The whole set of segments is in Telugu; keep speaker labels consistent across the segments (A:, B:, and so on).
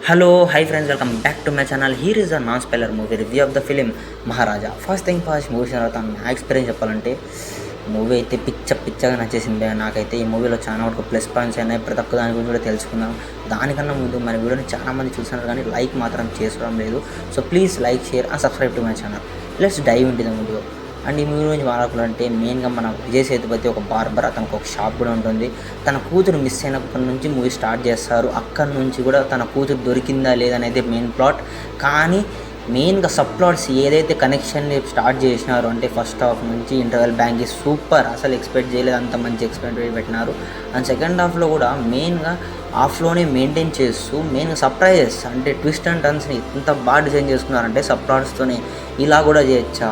A: Hello, hi friends, welcome back to my channel. Here is a non-spoiler movie review of the film Maharaja. First thing first, movie తర్వాత నా ఎక్స్పీరియన్స్ చెప్పాలంటే మూవీ అయితే పిచ్చగా నచ్చేసింది నాకైతే. ఈ మూవీలో చాలా వరకు ప్లస్ పాయింట్స్ అయినాయి, ప్రతి ఒక్క దాని గురించి కూడా తెలుసుకుందాం. దానికన్నా ముందు మన వీడియోని చాలామంది చూస్తున్నారు కానీ లైక్ మాత్రం చేసుకోవడం లేదు. So please like, share and subscribe to my channel. Let's dive into the video. And ఈ మూవీ గురించి మాట్లాడాలంటే మెయిన్గా మన విజయ్ సేతుపతి ఒక బార్బర్, అతనికి ఒక షాప్ కూడా ఉంటుంది. తన కూతురు మిస్ అయినప్పటి నుంచి మూవీ స్టార్ట్ చేస్తారు. అక్కడి నుంచి కూడా తన కూతురు దొరికిందా లేదనేది మెయిన్ ప్లాట్. కానీ మెయిన్గా సబ్ ప్లాట్స్ ఏదైతే కనెక్షన్ని స్టార్ట్ చేసినారో అంటే ఫస్ట్ హాఫ్ నుంచి ఇంటర్వెల్ బ్యాంక్ సూపర్, అసలు ఎక్స్పెక్ట్ చేయలేదు, అంత మంచి ఎక్స్పెక్ట్ పెట్టినారు. అండ్ సెకండ్ హాఫ్లో కూడా మెయిన్గా హాఫ్లోనే మెయింటైన్ చేస్తూ మెయిన్గా సర్ప్రైజెస్ అంటే ట్విస్ట్ అండ్ టర్న్స్ని ఎంత బాగా డిజైన్ చేసుకున్నారంటే సబ్ ప్లాట్స్తోనే ఇలా కూడా చేయొచ్చా,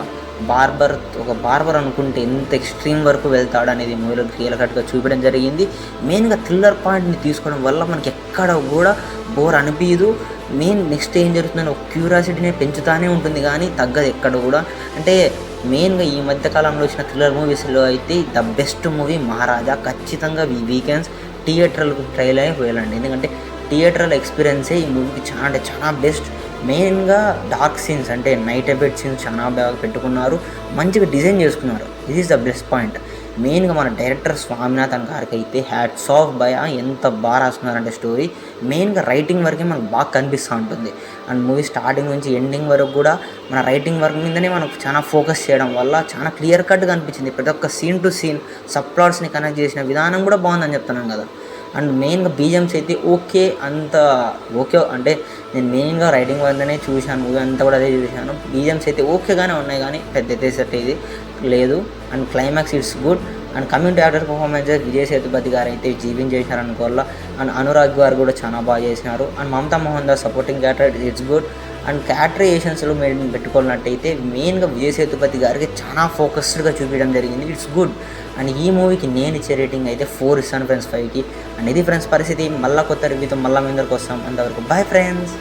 A: ఒక బార్బర్ అనుకుంటే ఎంత ఎక్స్ట్రీమ్ వరకు వెళ్తాడు అనేది మూవీలో క్లియర్ కట్గా చూపించడం జరిగింది. మెయిన్గా థ్రిల్లర్ పాయింట్ని తీసుకోవడం వల్ల మనకి ఎక్కడ కూడా బోర్ అనిపించదు. నెక్స్ట్ ఏం జరుగుతుందని ఒక క్యూరియాసిటీని పెంచుతూనే ఉంటుంది కానీ తగ్గదు ఎక్కడ కూడా. అంటే మెయిన్గా ఈ మధ్యకాలంలో వచ్చిన థ్రిల్లర్ మూవీస్లో అయితే ద బెస్ట్ మూవీ మహారాజా. ఖచ్చితంగా ఈ వీకెండ్స్ థియేటర్లకు ట్రైల్ అయి వెళ్ళండి, ఎందుకంటే థియేటర్ల ఎక్స్పీరియన్సే ఈ మూవీకి చాలా బెస్ట్. మెయిన్గా డార్క్ సీన్స్ అంటే నైట్ ఎఫెక్ట్ సీన్స్ చాలా బాగా పెట్టుకున్నారు, మంచిగా డిజైన్ చేసుకున్నారు. This is the best point. మెయిన్గా మన డైరెక్టర్ స్వామినాథన్ గారికి అయితే హ్యాట్స్ ఆఫ్ బై, ఎంత బాగా రాసుకున్నారంటే స్టోరీ. మెయిన్గా రైటింగ్ వరకే మనకు బాగా కనిపిస్తూ ఉంటుంది. అండ్ మూవీ స్టార్టింగ్ నుంచి ఎండింగ్ వరకు కూడా మన రైటింగ్ వర్క్ మీదనే మనకు చాలా ఫోకస్ చేయడం వల్ల చాలా క్లియర్ కట్గా అనిపించింది. ప్రతి ఒక్క సీన్ టు సీన్ సబ్ ప్లాట్స్ని కనెక్ట్ చేసిన విధానం కూడా బాగుందని చెప్తున్నాను కదా. అండ్ మెయిన్గా బీజిఎమ్స్ అయితే ఓకే అంటే నేను మెయిన్గా రైటింగ్ వల్లనే చూశాను, మూవీ అంతా కూడా అదే చూశాను. బీజిఎమ్స్ అయితే ఓకేగానే ఉన్నాయి కానీ పెద్ద ఎత్తేసట్ ఇది లేదు. And climax it's good. And community actor performances Vijay Sethupathi గారు అయితే జీవించేసినారు అనుకోవాల. అండ్ అనురాగ్ గారు కూడా చాలా బాగా చేసినారు. And Mamta Mohandas supporting character it's good. And క్యారెక్టరైజేషన్స్లో మెయిన్ పెట్టుకున్నట్టయితే మెయిన్గా విజయ్ సేతుపతి గారికి చాలా ఫోకస్డ్గా చూపించడం జరిగింది. It's good. అండ్ ఈ మూవీకి నేను ఇచ్చే రేటింగ్ అయితే 4 ఇస్తాను ఫ్రెండ్స్ 5కి. అండ్ ఇది ఫ్రెండ్స్ పరిస్థితి. మళ్ళీ కొత్త రివ్యూతో మళ్ళీ మీ అందరికి వస్తాం. అంతవరకు బాయ్ ఫ్రెండ్స్.